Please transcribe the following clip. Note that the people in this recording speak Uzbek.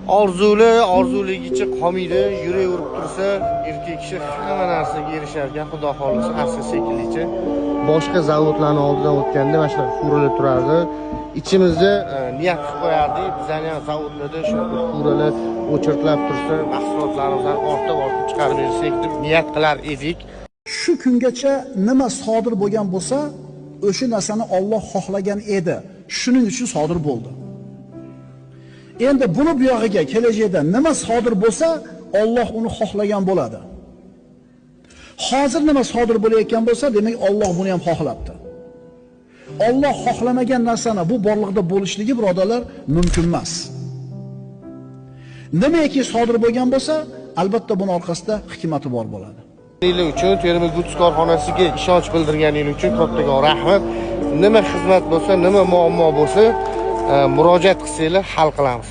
orzuligicha qolmaydi, yuraverib tursa, erkak kishi hamma narsaga erishar ekan, xudo xolisa, asta sekillicha. Boshqa zavodlarning oldidan o'tganda mana shunaqa furalar turardi. İçimizde niyat qilib qo'yardik. Bizning ham zavodlarda shunaqa furalar o'chirtilib tursa, mahsulotlarimizdan ortib chiqarib bersak deb niyat qilar edik. Shu kungacha nima sodir bo'lgan bo'lsa, o'sha narsani Alloh xohlagan edi. Shuning uchun sodir bo'ldi. Endi buni bu yog'iga kelajakda nima sodir bo'lsa, Alloh uni xohlagan bo'ladi. Hozir nima sodir bo'layotgan bo'lsa, demak Alloh buni ham xohlabdi. Alloh xohlamagan narsani bu borliqda bo'lishligi, birodarlar, mumkin emas. Nimaki sodir bo'lgan bo'lsa, albatta buning orqasida hikmati bor bo'ladi. Yil uchun Termiz Guts korxonasiga ishonch bildirganingiz uchun kattaga rahmat. Nima xizmat bo'lsa, nima muammo bo'lsa, murojaat qilsanglar hal qilamiz.